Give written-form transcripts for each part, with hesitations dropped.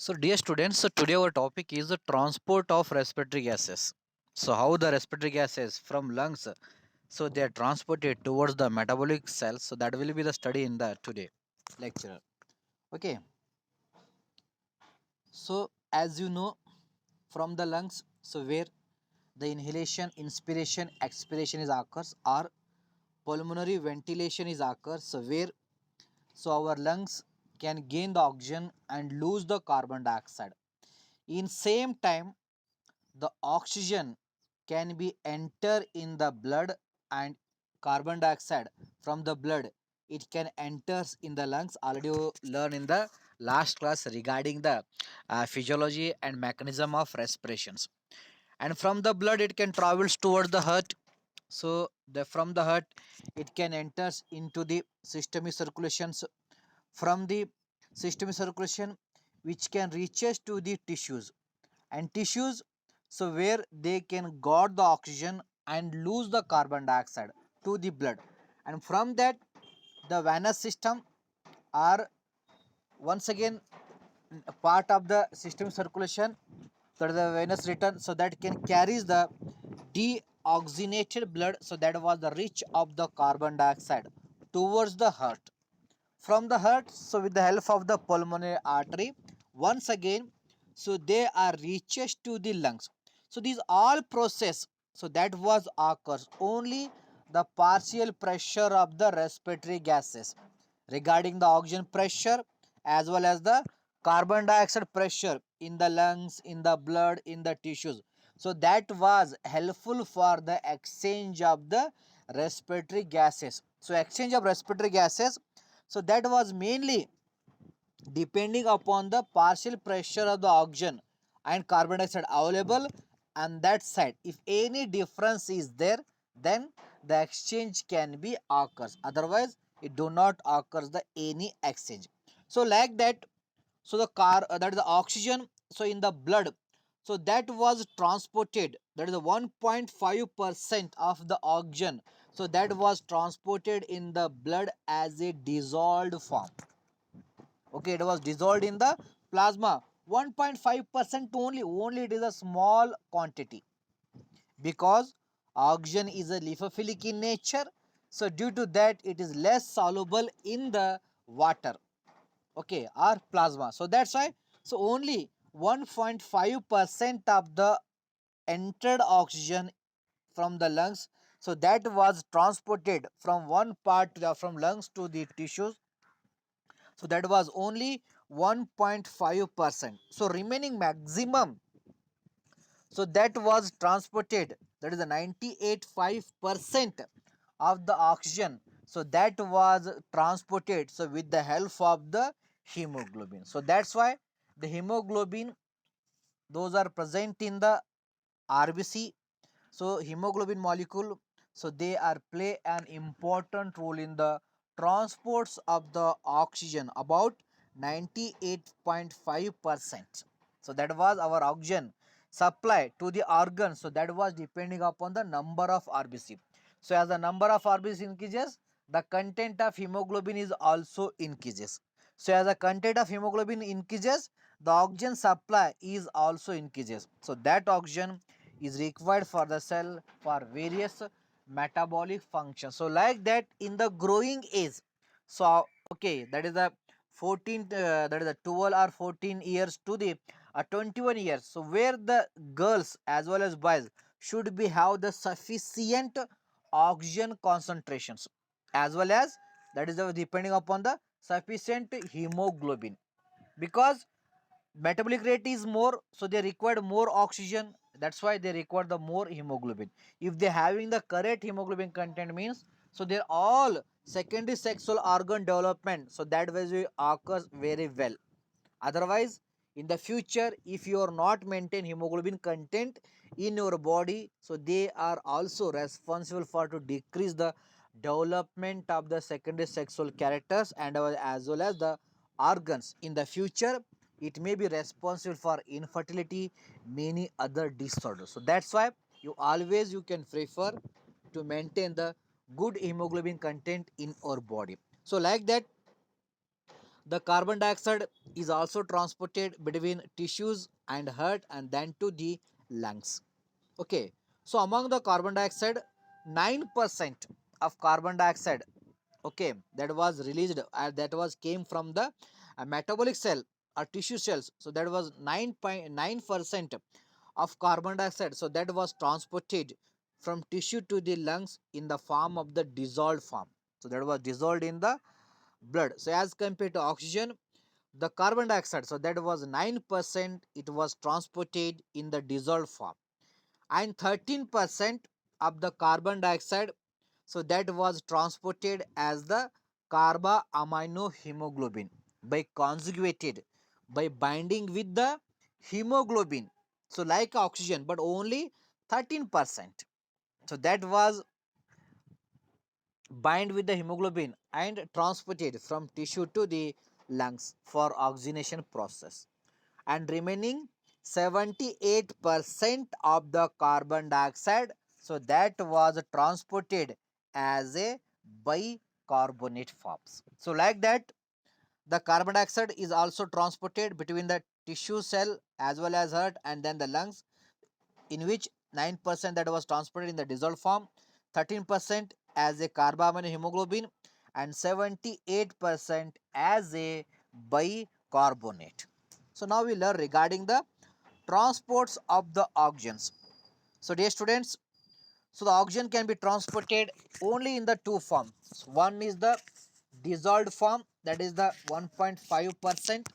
So, dear students, so today our topic is the transport of respiratory gases. So, how the respiratory gases from lungs, so they are transported towards the metabolic cells. So, that will be the study in the today lecture. Okay. So, as you know, from the lungs, so where the inhalation, inspiration, expiration is occurs, or pulmonary ventilation is occurs. So, where so our lungs can gain the oxygen and lose the carbon dioxide. In same time, the oxygen can be enter in the blood and carbon dioxide from the blood it can enters in the lungs. Already you learn in the last class regarding the physiology and mechanism of respirations, and from the blood it can travels towards the heart. So the from the heart it can enters into the systemic circulations. From the systemic circulation which can reaches to the tissues, and tissues so where they can got the oxygen and lose the carbon dioxide to the blood, and from that the venous system are once again a part of the system circulation, so the venous return so that can carries the deoxygenated blood, so that was the rich of the carbon dioxide towards the heart. From the heart, so with the help of the pulmonary artery, once again so they are reaches to the lungs. So these all process, so that was occurs only the partial pressure of the respiratory gases regarding the oxygen pressure as well as the carbon dioxide pressure in the lungs, in the blood, in the tissues. So that was helpful for the exchange of the respiratory gases. So exchange of respiratory gases, so that was mainly depending upon the partial pressure of the oxygen and carbon dioxide available on that side. If any difference is there, then the exchange can be occurs. Otherwise, it do not occurs the any exchange. So like that, so the that is the oxygen. So in the blood, so that was transported. That is the 1.5% of the oxygen. So that was transported in the blood as a dissolved form. Okay, it was dissolved in the plasma 1.5% only it is a small quantity because oxygen is a lipophilic in nature, so due to that it is less soluble in the water, okay, or plasma. So that's why so only 1.5% of the entered oxygen from the lungs, so that was transported from one part to the, from lungs to the tissues, so that was only 1.5%. So remaining maximum, so that was transported, that is the 98.5% of the oxygen, so that was transported so with the help of the hemoglobin. So that's why the hemoglobin, those are present in the RBC. So hemoglobin molecule, so they are play an important role in the transports of the oxygen about 98.5%. So that was our oxygen supply to the organ. So that was depending upon the number of RBC. So as the number of RBC increases, the content of hemoglobin is also increases. So as the content of hemoglobin increases, the oxygen supply is also increases. So that oxygen is required for the cell for various metabolic functions. So like that in the growing age, so okay, that is the 14 that is the 12 or 14 years to the 21 years, so where the girls as well as boys should be have the sufficient oxygen concentrations as well as that is the depending upon the sufficient hemoglobin, because metabolic rate is more, so they require more oxygen, that's why they require the more hemoglobin. If they having the correct hemoglobin content means, so they're all secondary sexual organ development, so that way occurs very well. Otherwise in the future if you are not maintain hemoglobin content in your body, so they are also responsible for to decrease the development of the secondary sexual characters and as well as the organs. In the future it may be responsible for infertility, many other disorders. So that's why you always you can prefer to maintain the good hemoglobin content in our body. So like that the carbon dioxide is also transported between tissues and heart and then to the lungs. Okay, so among the carbon dioxide, 9% of carbon dioxide, okay, that was released, that was came from the metabolic cell or tissue cells. So that was 9.9% of carbon dioxide. So that was transported from tissue to the lungs in the form of the dissolved form. So that was dissolved in the blood. So as compared to oxygen, the carbon dioxide, so that was 9%, it was transported in the dissolved form, and 13% of the carbon dioxide, so that was transported as the carboaminohemoglobin by conjugated, by binding with the hemoglobin, so like oxygen, but only 13%. So that was bind with the hemoglobin and transported from tissue to the lungs for oxygenation process, and remaining 78% of the carbon dioxide, so that was transported as a bicarbonate forms. So like that, the carbon dioxide is also transported between the tissue cell as well as heart and then the lungs, in which 9% that was transported in the dissolved form, 13% as a carboaminohemoglobin, and 78% as a bicarbonate. So now we learn regarding the transports of the oxygens. So dear students, so the oxygen can be transported only in the two forms. One is the dissolved form, that is the 1.5%,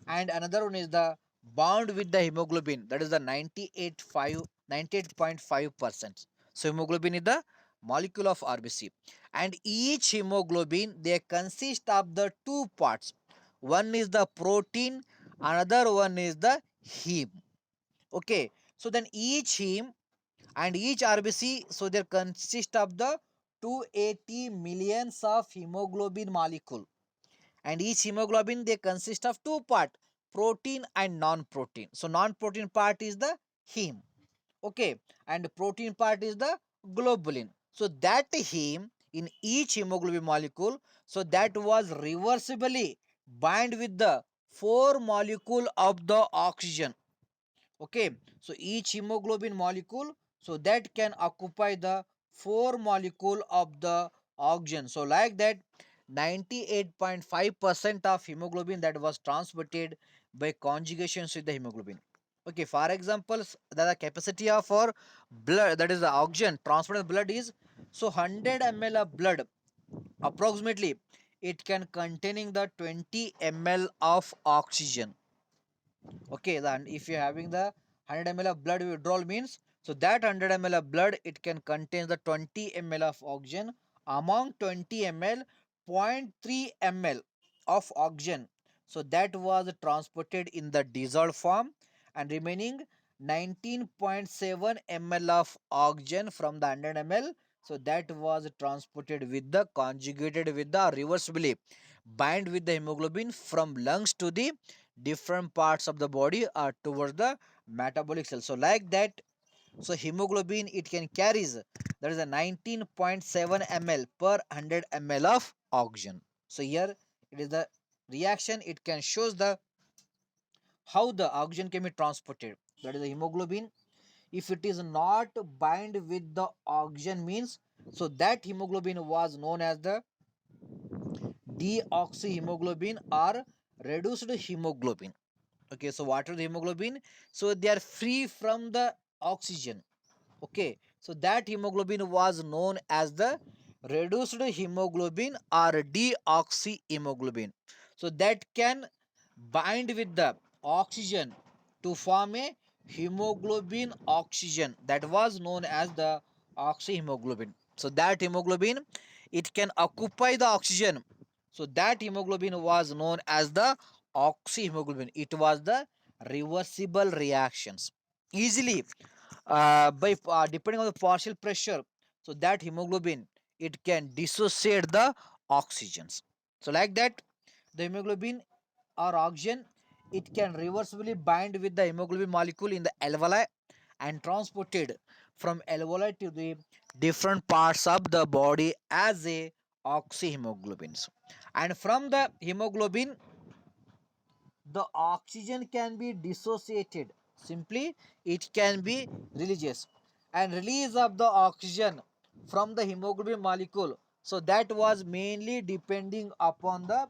and another one is the bound with the hemoglobin, that is the 98.5%. So hemoglobin is the molecule of RBC, and each hemoglobin, they consist of the two parts. One is the protein, another one is the heme. Okay, so then each heme and each RBC, so they consist of the 280 millions of hemoglobin molecule, and each hemoglobin, they consist of two part, protein and non-protein. So non-protein part is the heme, okay, and protein part is the globulin. So that heme in each hemoglobin molecule, so that was reversibly bind with the four molecule of the oxygen. Okay, so each hemoglobin molecule, so that can occupy the four molecule of the oxygen. So like that, 98.5% of hemoglobin that was transported by conjugations with the hemoglobin. Okay, for examples, the capacity of our blood, that is the oxygen transported blood is, so 100 ml of blood approximately, it can containing the 20 ml of oxygen. Okay, then if you're having the 100 ml of blood withdrawal means, so that 100 ml of blood, it can contain the 20 ml of oxygen. Among 20 ml, 0.3 ml of oxygen, so that was transported in the dissolved form, and remaining 19.7 ml of oxygen from the 100 ml, so that was transported with the conjugated with the reversibly bind with the hemoglobin from lungs to the different parts of the body are towards the metabolic cell. So like that, so hemoglobin, it can carries, that is a 19.7 ml per 100 ml of oxygen. So here it is the reaction, it can shows the how the oxygen can be transported, that is the hemoglobin. If it is not bind with the oxygen means, so that hemoglobin was known as the deoxyhemoglobin or reduced hemoglobin. Okay, so what are the hemoglobin? So they are free from the oxygen. Okay, so that hemoglobin was known as the reduced hemoglobin or deoxyhemoglobin. So that can bind with the oxygen to form a hemoglobin oxygen, that was known as the oxyhemoglobin. So that hemoglobin, it can occupy the oxygen, so that hemoglobin was known as the oxyhemoglobin. It was the reversible reactions easily by depending on the partial pressure, so that hemoglobin, it can dissociate the oxygens. So like that, the hemoglobin or oxygen, it can reversibly bind with the hemoglobin molecule in the alveoli and transported from alveoli to the different parts of the body as a oxyhemoglobins. And from the hemoglobin, the oxygen can be dissociated. Simply, it can be releases. And release of the oxygen from the hemoglobin molecule. So that was mainly depending upon the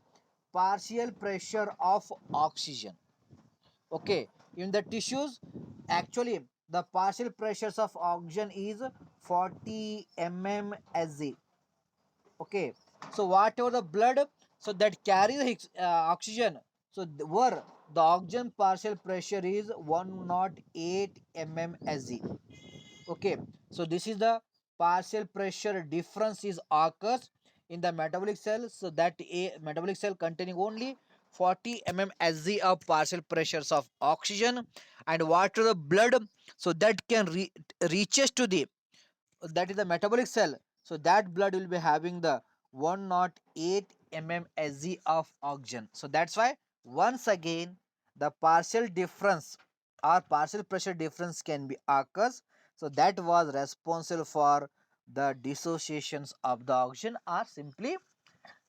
partial pressure of oxygen. Okay, in the tissues, actually the partial pressures of oxygen is 40 mmHg. Okay, so whatever the blood so that carry the oxygen, so where the oxygen partial pressure is 108 mmHg. Okay, so this is the partial pressure difference is occurs in the metabolic cell, so that a metabolic cell containing only 40 mmHg of partial pressures of oxygen, and water the blood, so that can reaches to the, that is the metabolic cell, so that blood will be having the 108 mmHg of oxygen. So that's why once again the partial difference or partial pressure difference can be occurs, so that was responsible for the dissociations of the oxygen or simply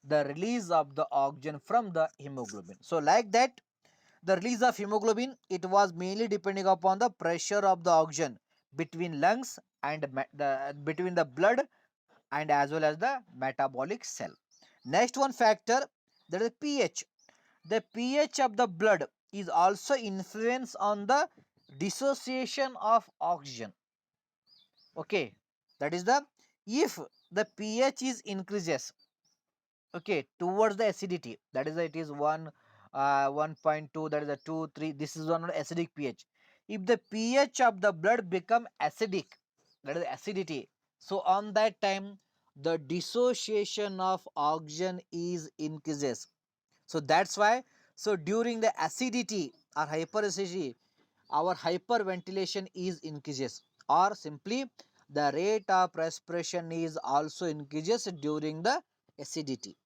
the release of the oxygen from the hemoglobin. So like that, the release of hemoglobin, it was mainly depending upon the pressure of the oxygen between lungs and between the blood and as well as the metabolic cell. Next one factor, that is pH. The pH of the blood is also influence on the dissociation of oxygen. Okay, that is the, if the pH is increases, okay, towards the acidity, that is it is 1.2, that is a 2 3, this is one acidic pH. If the pH of the blood become acidic, that is acidity, so on that time the dissociation of oxygen is increases. So that's why, so during the acidity or hyperacidity, our hyperventilation is increases, or simply the rate of respiration is also increases during the acidity.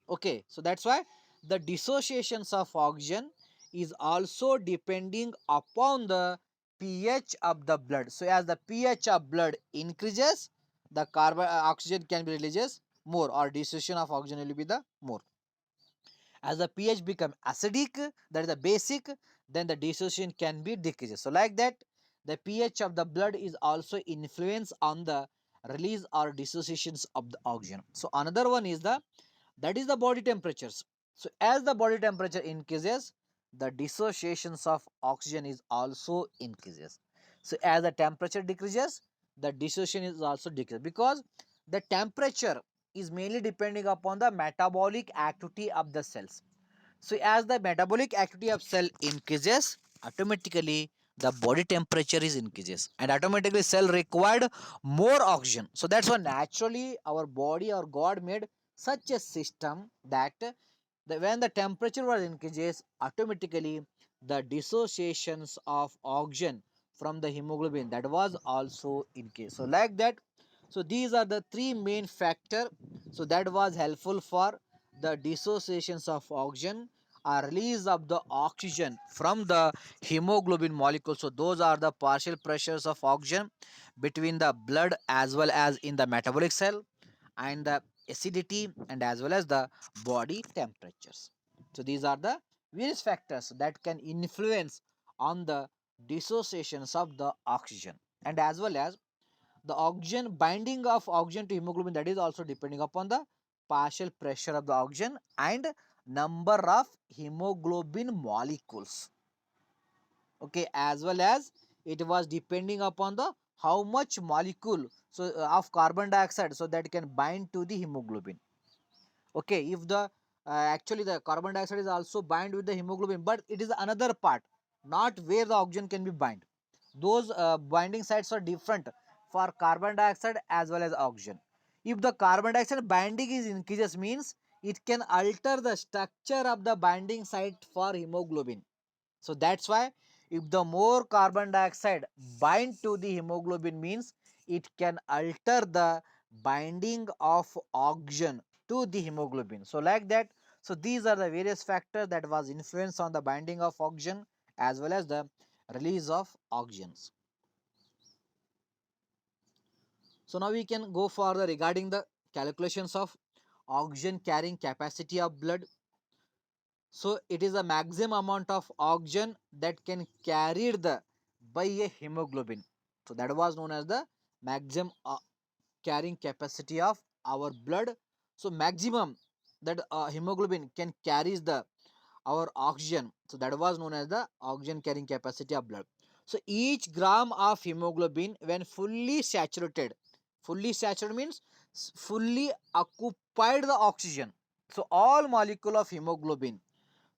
Okay, so that's why the dissociations of oxygen is also depending upon the pH of the blood. So as the pH of blood increases, the carbon oxygen can be releases more, or dissociation of oxygen will be the more. As the pH become acidic, that is the basic, then the dissociation can be decreases. So like that, the pH of the blood is also influence on the release or dissociations of the oxygen. So another one is the, that is the body temperatures. So as the body temperature increases, the dissociations of oxygen is also increases. So as the temperature decreases, the dissociation is also decreases, because the temperature is mainly depending upon the metabolic activity of the cells. So as the metabolic activity of cell increases, automatically the body temperature is increases, and automatically cell required more oxygen. So that's why naturally our body or God made such a system that when the temperature was increases, automatically the dissociations of oxygen from the hemoglobin, that was also increased. So like that, so these are the three main factor, so that was helpful for the dissociations of oxygen, a release of the oxygen from the hemoglobin molecule. So those are the partial pressures of oxygen between the blood as well as in the metabolic cell, and the acidity and as well as the body temperatures. So these are the various factors that can influence on the dissociations of the oxygen, and as well as the oxygen binding of oxygen to hemoglobin, that is also depending upon the partial pressure of the oxygen and number of hemoglobin molecules. Okay, as well as it was depending upon the how much molecule, so of carbon dioxide, so that can bind to the hemoglobin. Okay, if the actually the carbon dioxide is also bind with the hemoglobin, but it is another part, not where the oxygen can be bind. Those binding sites are different for carbon dioxide as well as oxygen. If the carbon dioxide binding is increases, means it can alter the structure of the binding site for hemoglobin. So that's why if the more carbon dioxide bind to the hemoglobin, means it can alter the binding of oxygen to the hemoglobin. So like that, so these are the various factors that was influence on the binding of oxygen as well as the release of oxygens. So now we can go for the regarding the calculations of oxygen carrying capacity of blood. So it is the maximum amount of oxygen that can carried the by a hemoglobin. So that was known as the maximum carrying capacity of our blood. So maximum that hemoglobin can carries the our oxygen. So that was known as the oxygen carrying capacity of blood. So each gram of hemoglobin when fully saturated means fully occupied the oxygen. So all molecule of hemoglobin,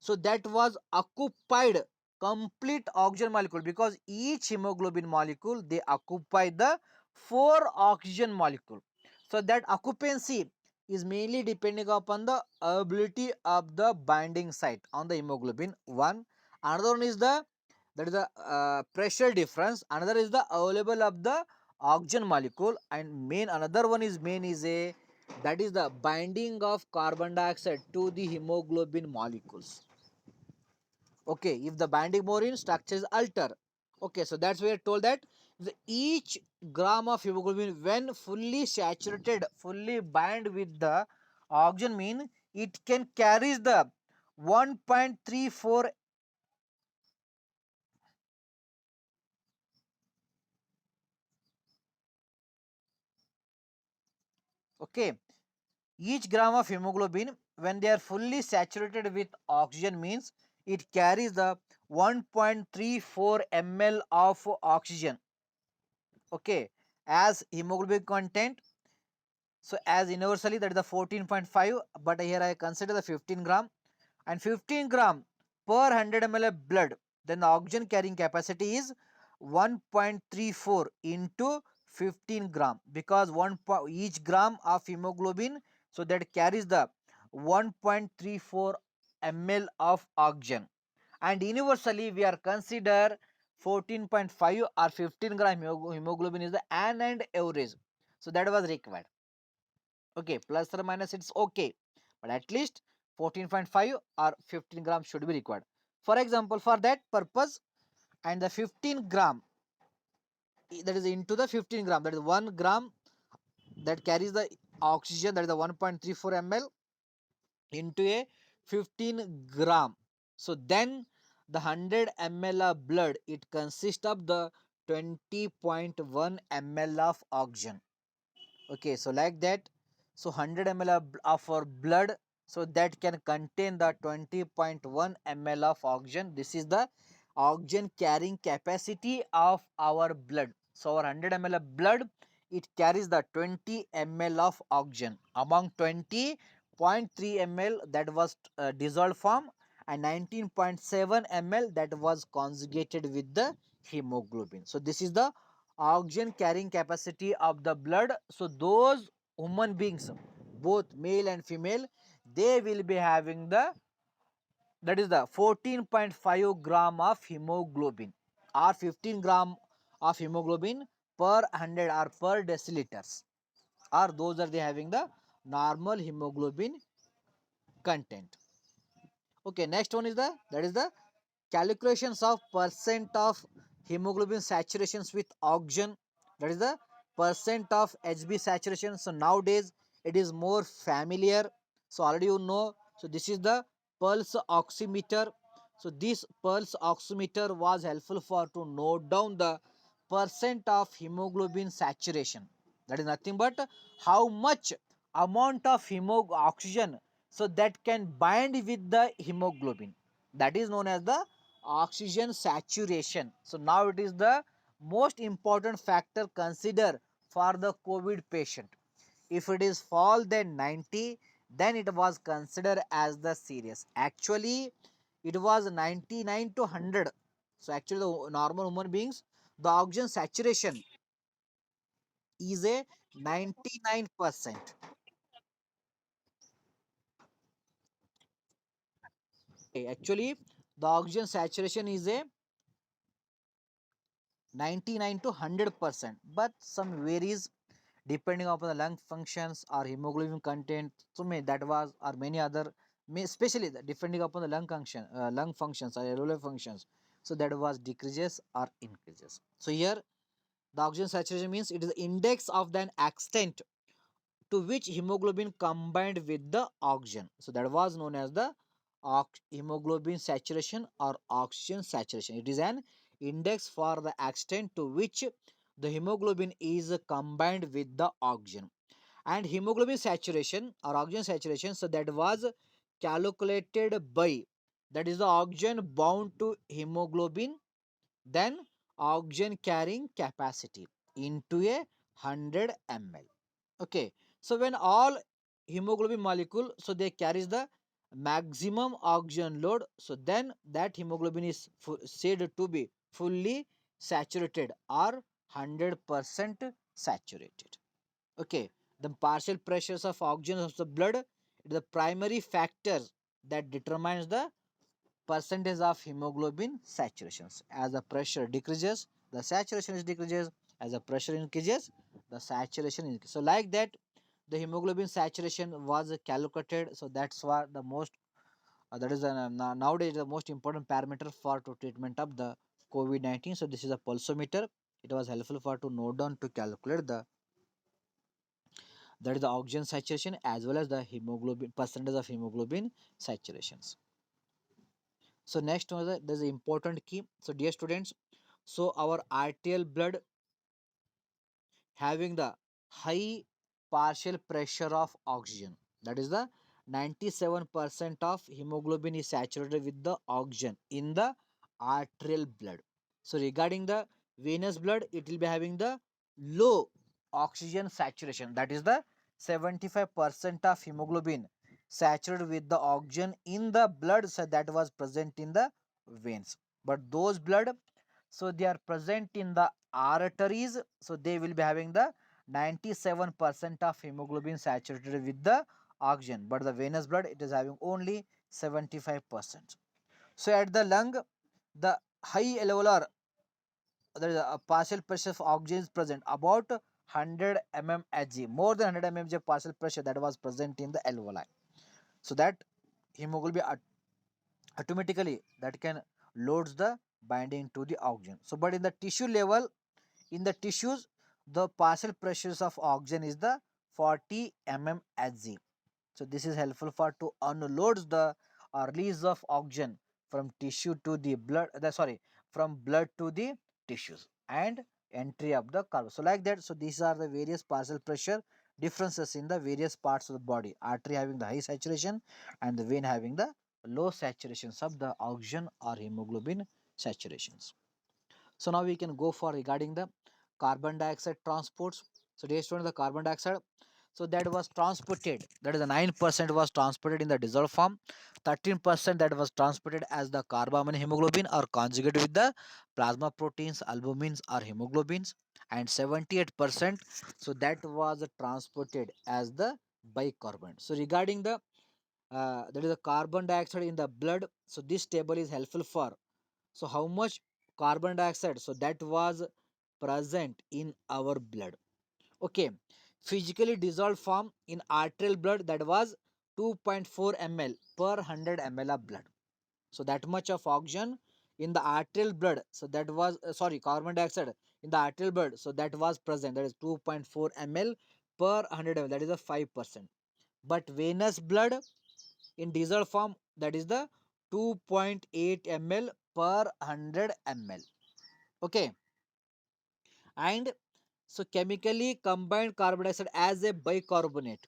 so that was occupied complete oxygen molecule, because each hemoglobin molecule they occupy the four oxygen molecule. So that occupancy is mainly depending upon the ability of the binding site on the hemoglobin one. Another one is the, that is the pressure difference. Another is the available of the oxygen molecule, and main another one is main is a, that is the binding of carbon dioxide to the hemoglobin molecules. Okay, if the binding more structure is alter. Okay, so that's where told that each gram of hemoglobin when fully saturated, fully bind with the oxygen mean it can carries the 1.34. Okay, each gram of hemoglobin when they are fully saturated with oxygen means it carries the 1.34 ml of oxygen. Okay, as hemoglobin content. So as universally that is the 14.5, but here I consider the 15 gram, and 15 gram per 100 ml of blood, then the oxygen carrying capacity is 1.34 into 15 gram, because each gram of hemoglobin, so that carries the 1.34 ml of oxygen, and universally we are consider 14.5 or 15 gram hemoglobin is the an and average, so that was required. Okay, plus or minus it's okay, but at least 14.5 or 15 grams should be required. For example, for that purpose, and the 15 gram, that is into the 15 gram, that is 1 gram that carries the oxygen, that is the 1.34 ml into a 15 gram. So then the 100 ml of blood, it consists of the 20.1 ml of oxygen. Okay, so like that, so 100 ml of our blood, so that can contain the 20.1 ml of oxygen. This is the oxygen carrying capacity of our blood. So our 100 ml of blood, it carries the 20 ml of oxygen among 20.3 ml that was dissolved form, and 19.7 ml that was conjugated with the hemoglobin. So this is the oxygen carrying capacity of the blood. So those human beings, both male and female, they will be having the, that is the 14.5 gram of hemoglobin or 15 gram of hemoglobin per 100 or per deciliters, or those are they having the normal hemoglobin content. Okay, next one is the, that is the calculations of percent of hemoglobin saturations with oxygen, that is the percent of HB saturation. So nowadays it is more familiar, so already you know. So this is the pulse oximeter. So this pulse oximeter was helpful for to note down the percent of hemoglobin saturation. That is nothing but how much amount of oxygen, so that can bind with the hemoglobin, that is known as the oxygen saturation. So now it is the most important factor consider for the COVID patient. If it is fall than 90, then it was considered as the serious. Actually it was 99 to 100. So actually the normal human beings, the oxygen saturation is a 99%. Actually the oxygen saturation is a 99 to 100%, but some varies depending upon the lung functions or hemoglobin content. So may that was or many other, may especially depending upon the lung functions or alveolar functions, so that was decreases or increases. So here the oxygen saturation means it is the index of the extent to which hemoglobin combined with the oxygen, so that was known as the hemoglobin saturation or oxygen saturation. It is an index for the extent to which the hemoglobin is combined with the oxygen. And hemoglobin saturation or oxygen saturation, so that was calculated by, that is the oxygen bound to hemoglobin, then oxygen carrying capacity into a 100 ml. Okay, so when all hemoglobin molecule, so they carries the maximum oxygen load, so then that hemoglobin is said to be fully saturated or 100% saturated. Okay, the partial pressures of oxygen of the blood is the primary factor that determines the percentage of hemoglobin saturations. As the pressure decreases, the saturation is decreases. As the pressure increases, the saturation increases. So like that, the hemoglobin saturation was calculated. So that's why the most that is nowadays the most important parameter for to treatment of the COVID-19. So this is a pulsometer. It was helpful for to note down to calculate the, that is the oxygen saturation as well as the hemoglobin percentage of hemoglobin saturations. So next one is there's an important key. So dear students, so our arterial blood having the high partial pressure of oxygen, that is the 97% of hemoglobin is saturated with the oxygen in the arterial blood. So regarding the venous blood, it will be having the low oxygen saturation, that is the 75% of hemoglobin saturated with the oxygen in the blood, so that was present in the veins. But those blood, so they are present in the arteries, so they will be having the 97% of hemoglobin saturated with the oxygen, but the venous blood it is having only 75%. So at the lung, the high alveolar, there is a partial pressure of oxygen is present about 100 mmHg, more than 100 mmHg partial pressure that was present in the alveoli. So that hemoglobin automatically that can loads the binding to the oxygen. So but in the tissue level, in the tissues, the partial pressures of oxygen is the 40 mmHg. So this is helpful for to unload the release of oxygen from tissue to the blood, sorry, from blood to the tissues and entry of the carbon. So like that, so these are the various partial pressure differences in the various parts of the body. Artery having the high saturation and the vein having the low saturations of the oxygen or hemoglobin saturations. So now we can go for regarding the carbon dioxide transports. So based on the carbon dioxide, so that was transported, that is the 9% was transported in the dissolved form, 13% that was transported as the carbamine hemoglobin or conjugated with the plasma proteins, albumins or hemoglobins, and 78% so that was transported as the bicarbonate. So regarding the that is the carbon dioxide in the blood, so this table is helpful for, so how much carbon dioxide so that was present in our blood. Okay, physically dissolved form in arterial blood, that was 2.4 ml per 100 ml of blood. So that much of oxygen in the arterial blood, so that was sorry, carbon dioxide in the arterial blood, so that was present, that is 2.4 ml per 100 ml, that is a 5%. But venous blood in dissolved form, that is the 2.8 ml per 100 ml. Okay, and so chemically combined carbon dioxide as a bicarbonate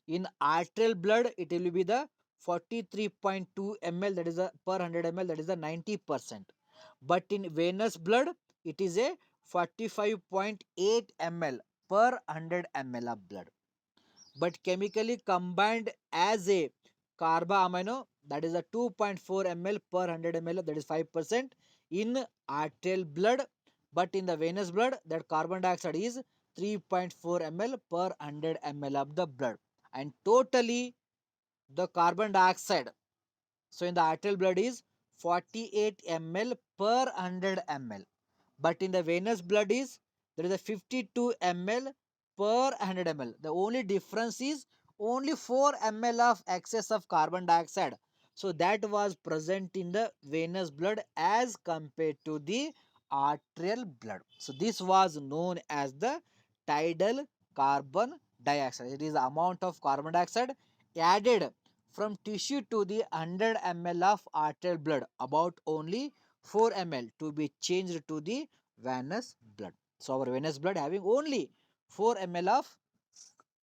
in arterial blood, it will be the 43.2 ml, that is a per 100 ml, that is the 90%. But in venous blood, it is a 45.8 ml per 100 ml of blood. But chemically combined as a carbaamino, that is a 2.4 ml per 100 ml, that is 5% in arterial blood. But in the venous blood, that carbon dioxide is 3.4 ml per 100 ml of the blood. And totally the carbon dioxide, so in the arterial blood is 48 ml per 100 ml. But in the venous blood is, there is a 52 ml per 100 ml. The only difference is only 4 ml of excess of carbon dioxide. So that was present in the venous blood as compared to the arterial blood. So this was known as the tidal carbon dioxide. It is the amount of carbon dioxide added from tissue to the 100 ml of arterial blood, about only 4 ml to be changed to the venous blood. So our venous blood having only 4 ml of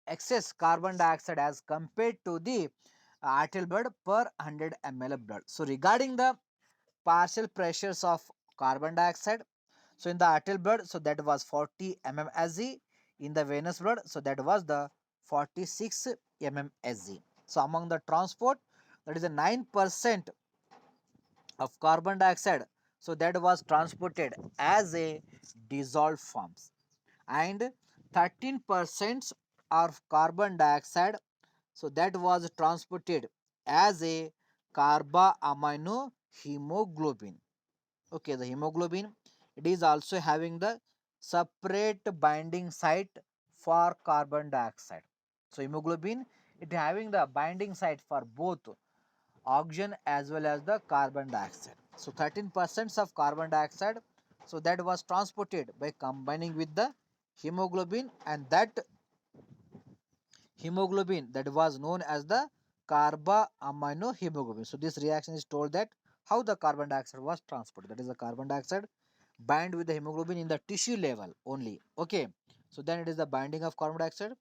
excess carbon dioxide as compared to the arterial blood per 100 ml of blood. So regarding the partial pressures of carbon dioxide, so in the arterial blood, so that was 40 mmSg. In the venous blood, so that was the 46 mmSg. So among the transport, that is a 9% of carbon dioxide, so that was transported as a dissolved forms, and 13% of carbon dioxide, so that was transported as a carboamino hemoglobin. Okay, the hemoglobin, it is also having the separate binding site for carbon dioxide. So hemoglobin, it having the binding site for both oxygen as well as the carbon dioxide. So 13% of carbon dioxide, so that was transported by combining with the hemoglobin, and that hemoglobin, that was known as the carboamino hemoglobin. So this reaction is told that how the carbon dioxide was transported. That is the carbon dioxide bind with the hemoglobin in the tissue level only. Okay. So then it is the binding of carbon dioxide.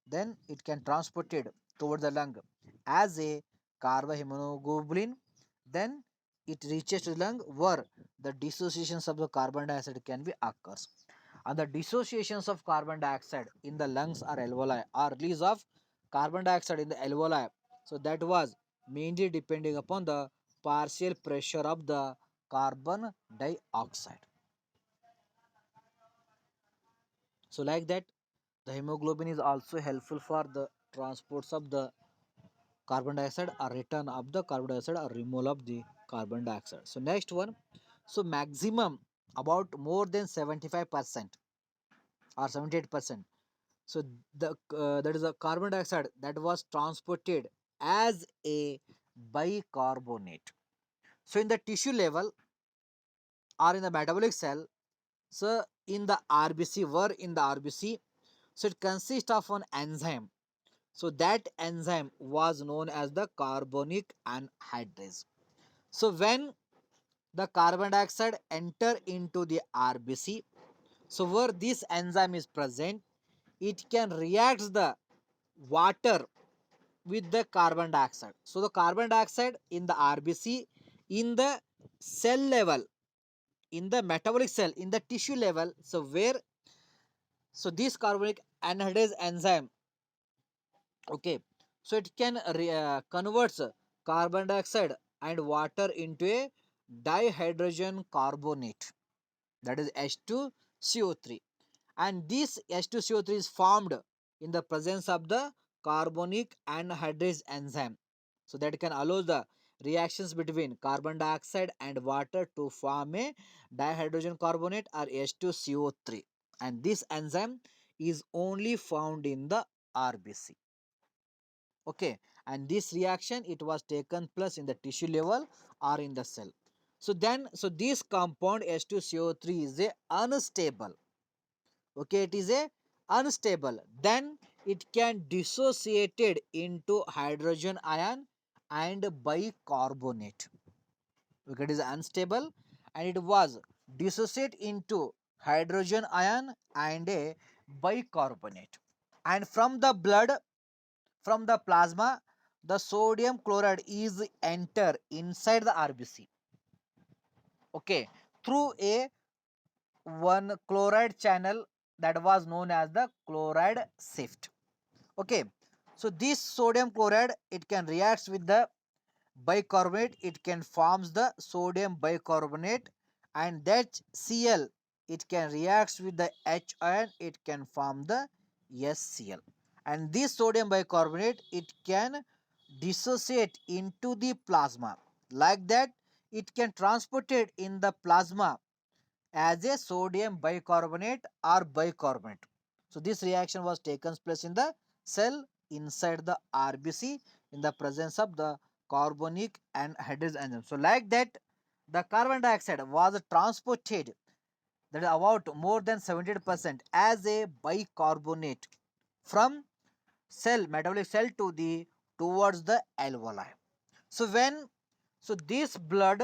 Then it can transported towards the lung as a carbohemoglobin. Then it reaches to the lung where the dissociations of the carbon dioxide can be occurs. And the dissociations of carbon dioxide in the lungs or alveoli, or release of carbon dioxide in the alveoli, so that was mainly depending upon the partial pressure of the carbon dioxide. So like that, the hemoglobin is also helpful for the transports of the carbon dioxide or return of the carbon dioxide or removal of the carbon dioxide. So next one, so maximum about more than 75% or 78%. So the that is a carbon dioxide that was transported as a bicarbonate. So in the tissue level or in the metabolic cell, so in the RBC, were in the RBC, so it consists of an enzyme. So that enzyme was known as the carbonic anhydrase. So when the carbon dioxide enter into the RBC, so where this enzyme is present, it can react the water with the carbon dioxide. So the carbon dioxide in the RBC, in the cell level, in the metabolic cell, in the tissue level, so where, so this carbonic anhydrase enzyme, okay, so it can converts carbon dioxide and water into a dihydrogen carbonate, that is H2CO3, and this H2CO3 is formed in the presence of the carbonic anhydrase enzyme, so that can allow the reactions between carbon dioxide and water to form a dihydrogen carbonate or H2CO3, and this enzyme is only found in the RBC. Okay, and this reaction, it was taken place in the tissue level or in the cell. So then, so this compound H2CO3 is a unstable. Okay, it is a unstable. Then it can dissociated into hydrogen ion and bicarbonate. Okay, it is unstable and it was dissociate into hydrogen ion and a bicarbonate. And from the blood, from the plasma, the sodium chloride is enter inside the RBC. Okay, through a one chloride channel that was known as the chloride shift. Okay, so this sodium chloride, it can react with the bicarbonate, it can forms the sodium bicarbonate, and that Cl, it can react with the H ion, it can form the SCl, and this sodium bicarbonate, it can dissociate into the plasma. Like that, it can transported in the plasma as a sodium bicarbonate or bicarbonate. So this reaction was taken place in the cell inside the RBC in the presence of the carbonic anhydrase enzyme. So like that, the carbon dioxide was transported, that is about more than 70% as a bicarbonate from cell, metabolic cell, to the towards the alveoli. So when this blood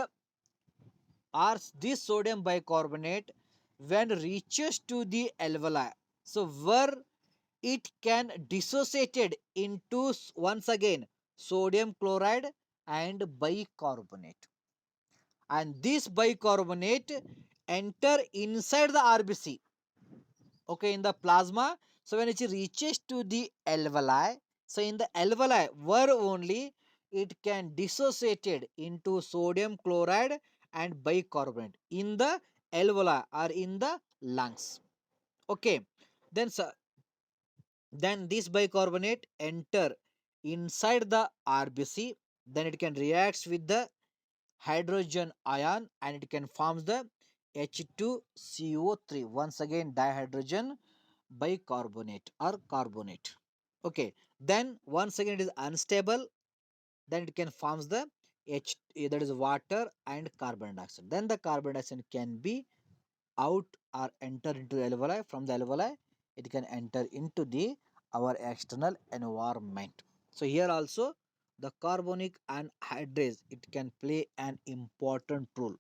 or this sodium bicarbonate when reaches to the alveoli, so where it can dissociated into once again sodium chloride and bicarbonate, and this bicarbonate enter inside the RBC, okay, in the plasma. So when it reaches to the alveoli, so in the alveoli where only it can dissociated into sodium chloride and bicarbonate in the alveoli or in the lungs, okay. then so, then this bicarbonate enter inside the RBC, then it can react with the hydrogen ion and it can form the H2CO3, once again dihydrogen bicarbonate or carbonate, okay. Then once again it is unstable, then it can forms the H, that is water and carbon dioxide. Then the carbon dioxide can be out or enter into the alveoli. From the alveoli it can enter into the our external environment. So here also the carbonic anhydrase it can play an important role,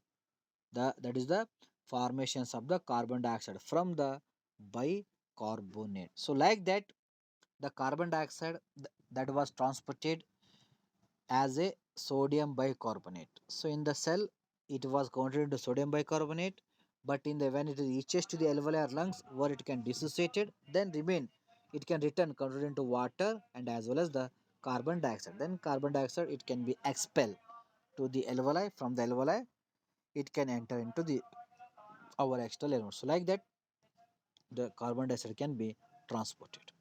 that is the formations of the carbon dioxide from the bicarbonate. So like that the carbon dioxide that was transported as a sodium bicarbonate. So in the cell it was converted into sodium bicarbonate, but in the when it reaches to the alveolar lungs where it can dissociated, then remain it can return converted into water and as well as the carbon dioxide. Then carbon dioxide it can be expelled to the alveoli. From the alveoli it can enter into the our external environment. So like that the carbon dioxide can be transported.